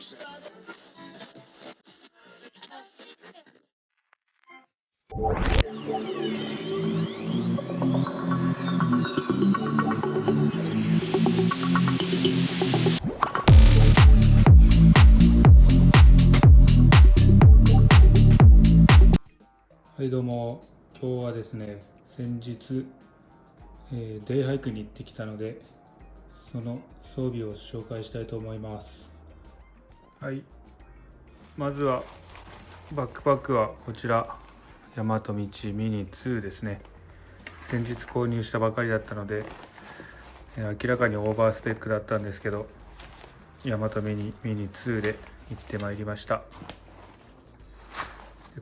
はい、どうも。今日はですね、先日、デイハイクに行ってきたので、その装備を紹介したいと思います。はい、まずはバックパックはこちら、大和道ミニ2ですね。先日購入したばかりだったので、明らかにオーバースペックだったんですけど、大和ミニ2で行ってまいりました。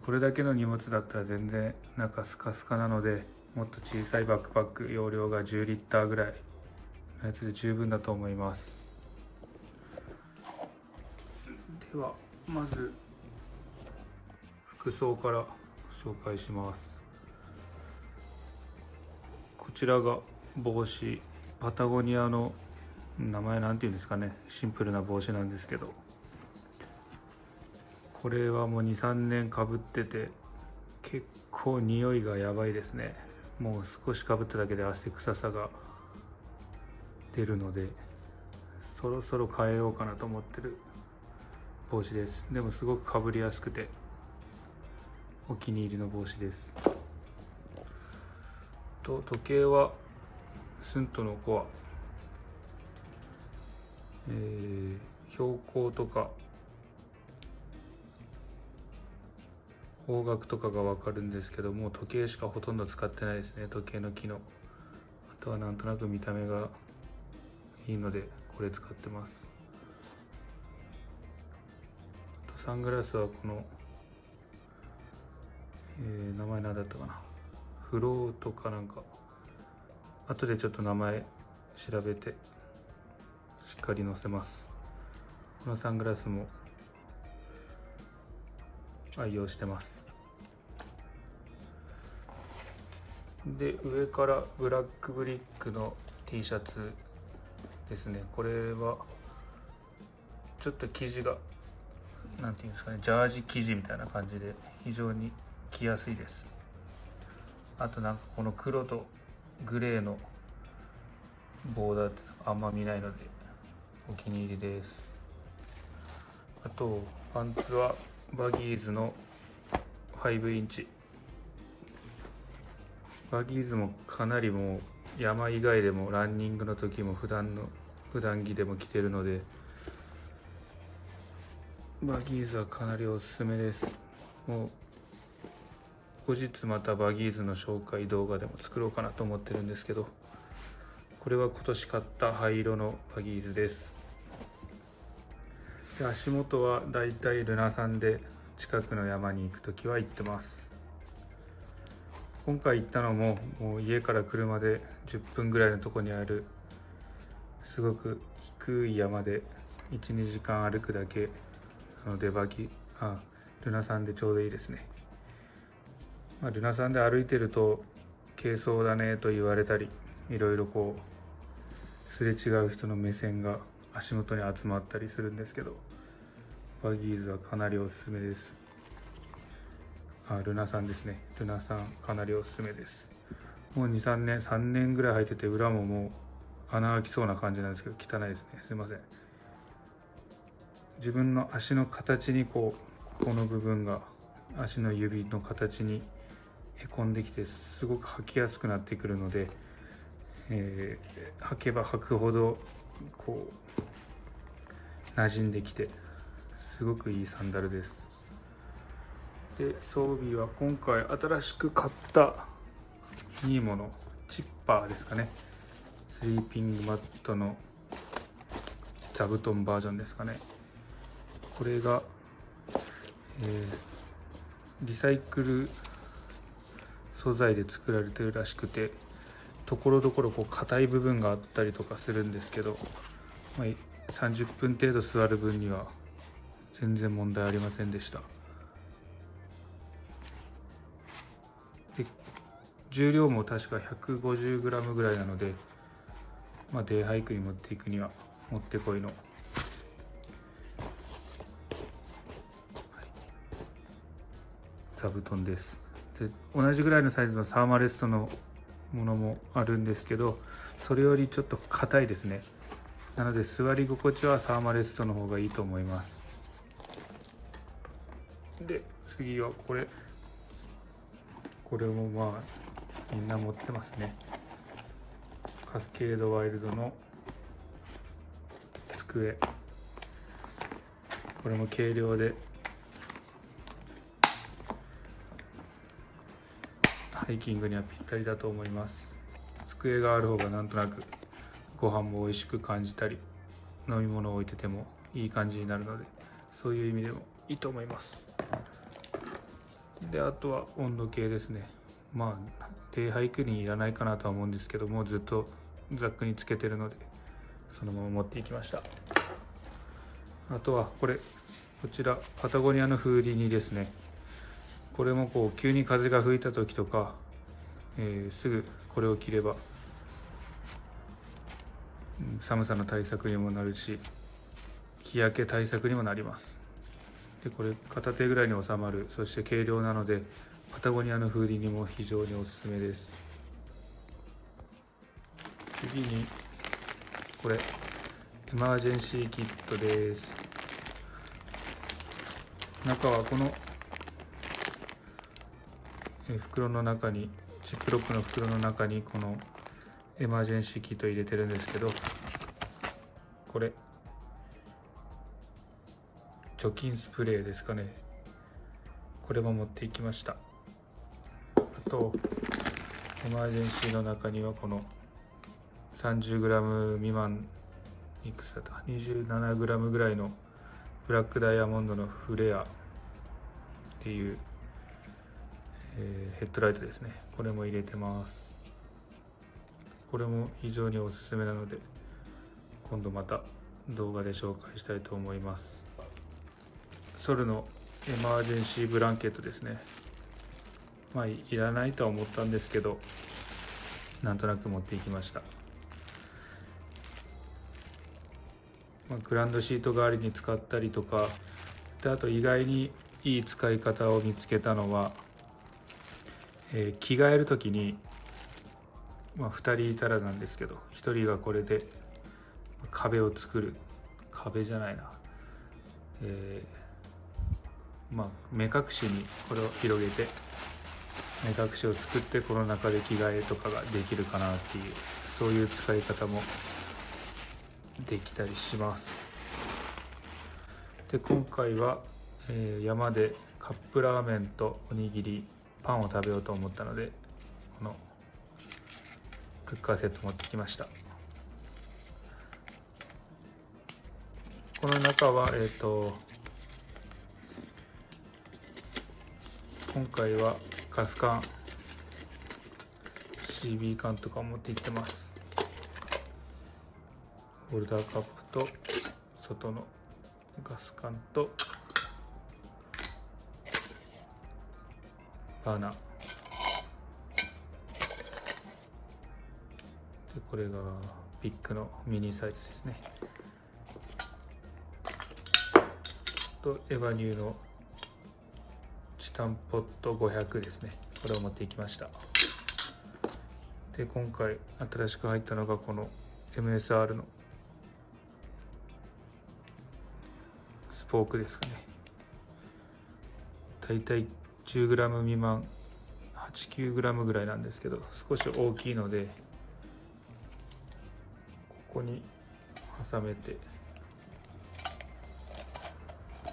これだけの荷物だったら全然中スカスカなので、もっと小さいバックパック、容量が10リッターぐらいのやつで十分だと思います。ではまず服装から紹介します。こちらが帽子、パタゴニアの名前なんていうんですかね、シンプルな帽子なんですけど、これはもう 2,3 年かぶってて結構匂いがやばいですね。もう少しかぶっただけで汗臭さが出るので、そろそろ変えようかなと思ってる帽子です。でもすごくかぶりやすくてお気に入りの帽子です。と時計はスントのコア、標高とか方角とかが分かるんですけども、時計しかほとんど使ってないですね。時計の機能、あとはなんとなく見た目がいいのでこれ使ってます。あとサングラスはこの、名前何だったかな、フローとかなんか、後でちょっと名前調べてしっかり載せます。このサングラスも愛用してます。で、上からブラックブリックの T シャツですね。これはちょっと生地がなんていうんですかね、ジャージ生地みたいな感じで非常に着やすいです。あとなんかこの黒とグレーのボーダーってあんま見ないのでお気に入りです。あとパンツはバギーズの5インチ。バギーズもかなりもう山以外でもランニングの時も普段着でも着てるので、バギーズはかなりおすすめです。もう後日またバギーズの紹介動画でも作ろうかなと思ってるんですけど、これは今年買った灰色のバギーズです。で、足元はだいたいルナさんで近くの山に行く時は行ってます。今回行ったのももう家から車で10分ぐらいのとこにあるすごく低い山で 1,2 時間歩くだけなので、ルナさんでちょうどいいですね。ルナさんで歩いてると軽装だねと言われたり、いろいろこうすれ違う人の目線が足元に集まったりするんですけど、バギーズはかなりおすすめです。ルナさんですね。ルナさんかなりおすすめです。もう2、3年ぐらい履いてて、裏ももう穴開きそうな感じなんですけど汚いですね。すいません。自分の足の形にここの部分が足の指の形にへこんできて、すごく履きやすくなってくるので、履けば履くほどこう馴染んできてすごくいいサンダルです。で、装備は今回新しく買ったニーモのチッパーですかね。スリーピングマットの座布団バージョンですかね。これが、リサイクル素材で作られてるらしくて、ところどころこう硬い部分があったりとかするんですけど、30分程度座る分には全然問題ありませんでした。で、重量も確か 150g ぐらいなので、デイハイクに持っていくにはもってこいの座布団です。で同じぐらいのサイズのサーマレストのものもあるんですけど、それよりちょっと硬いですね。なので座り心地はサーマレストの方がいいと思います。で次はこれもまあみんな持ってますね。カスケードワイルドの机、これも軽量でハイキングにはぴったりだと思います。机がある方がなんとなくご飯も美味しく感じたり、飲み物を置いててもいい感じになるので、そういう意味でもいいと思います。であとは温度計ですね。まあ低ハイクにいらないかなとは思うんですけども、ずっとザックにつけてるのでそのまま持っていきました。あとはこちらパタゴニアのフーディニですね。これもこう急に風が吹いた時とか、すぐこれを着れば寒さの対策にもなるし、日焼け対策にもなります。でこれ片手ぐらいに収まる、そして軽量なのでパタゴニアのフーディニも非常におすすめです。次にこれエマージェンシーキットです。中はこの袋の中に、ジップロックの袋の中にこのエマージェンシーキットを入れてるんですけど、これ除菌スプレーですかね。これも持っていきました。あとエマージェンシーの中にはこの 30g 未満、いくつだったか 27g ぐらいのブラックダイヤモンドのフレアっていう、ヘッドライトですね。これも入れてます。これも非常におすすめなので今度また動画で紹介したいと思います。ソルのエマージェンシーブランケットですね。まあいらないとは思ったんですけど、なんとなく持っていきました。グランドシート代わりに使ったりとかで、あと意外にいい使い方を見つけたのは、着替える時に、2人いたらなんですけど、1人がこれで壁を作る、壁じゃないな、目隠しにこれを広げて目隠しを作って、この中で着替えとかができるかなっていう、そういう使い方もできたりします。で今回は、山でカップラーメンとおにぎり、パンを食べようと思ったので、このクッカーセット持ってきました。この中は今回はガス缶、 CB 缶とか持って行ってます。ホルダーカップと外のガス缶とバーナーで、これがビッグのミニサイズですね。とエバニューのチタンポット500ですね。これを持っていきました。で今回新しく入ったのがこの MSR のスポークですかね。だいたい 10g 未満、 8,9g ぐらいなんですけど、少し大きいのでここに挟めて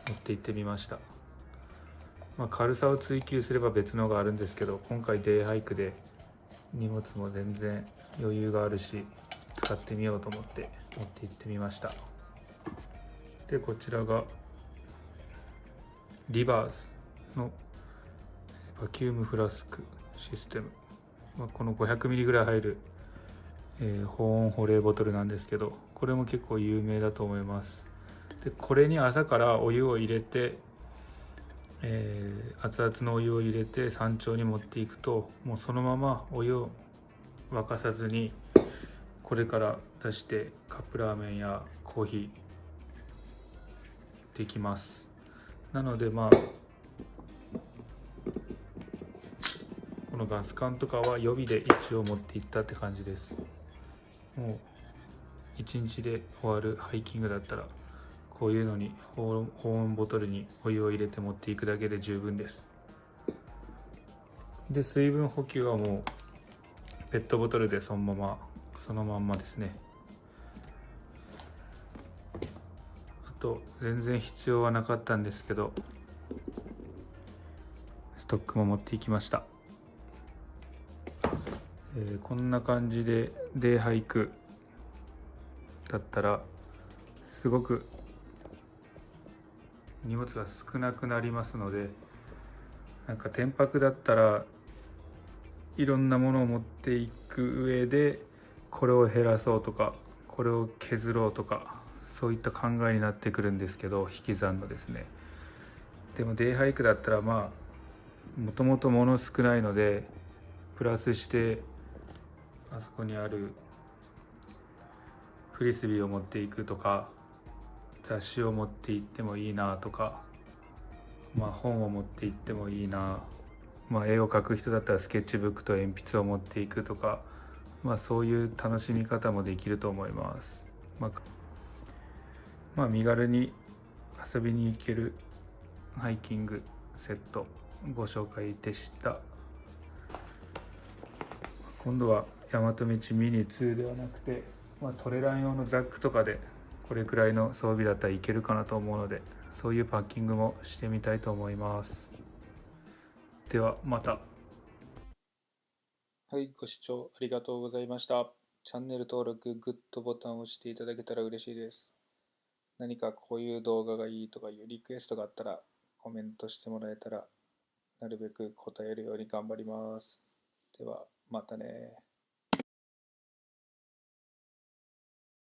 持って行ってみました。軽さを追求すれば別のがあるんですけど、今回デイハイクで荷物も全然余裕があるし、使ってみようと思って持って行ってみました。でこちらがリバースのバキュームフラスクシステム、この 500ml ぐらい入る、保温保冷ボトルなんですけど、これも結構有名だと思います。でこれに朝からお湯を入れて、熱々のお湯を入れて山頂に持っていくと、もうそのままお湯を沸かさずにこれから出してカップラーメンやコーヒーできます。なのでこのガス缶とかは予備で一応持っていったって感じです。もう1日で終わるハイキングだったらこういうのに保温ボトルにお湯を入れて持っていくだけで十分です。で水分補給はもうペットボトルでそのまんまですね。あと全然必要はなかったんですけどストックも持っていきました。こんな感じでデイハイクだったらすごく荷物が少なくなりますので、なんか天泊だったらいろんなものを持っていく上でこれを減らそうとかこれを削ろうとかそういった考えになってくるんですけど、引き算のですね。でもデイハイクだったらもともと物少ないのでプラスしてあそこにあるフリスビーを持っていくとか雑誌を持って行ってもいいなとか、本を持って行ってもいいな、絵を描く人だったらスケッチブックと鉛筆を持っていくとか、そういう楽しみ方もできると思います。身軽に遊びに行けるハイキングセットご紹介でした。今度は大和道ミニ2ではなくて、トレラン用のザックとかでこれくらいの装備だったらいけるかなと思うので、そういうパッキングもしてみたいと思います。ではまた。はい、ご視聴ありがとうございました。チャンネル登録、グッドボタンを押していただけたら嬉しいです。何かこういう動画がいいとかいうリクエストがあったらコメントしてもらえたらなるべく答えるように頑張ります。ではまたね。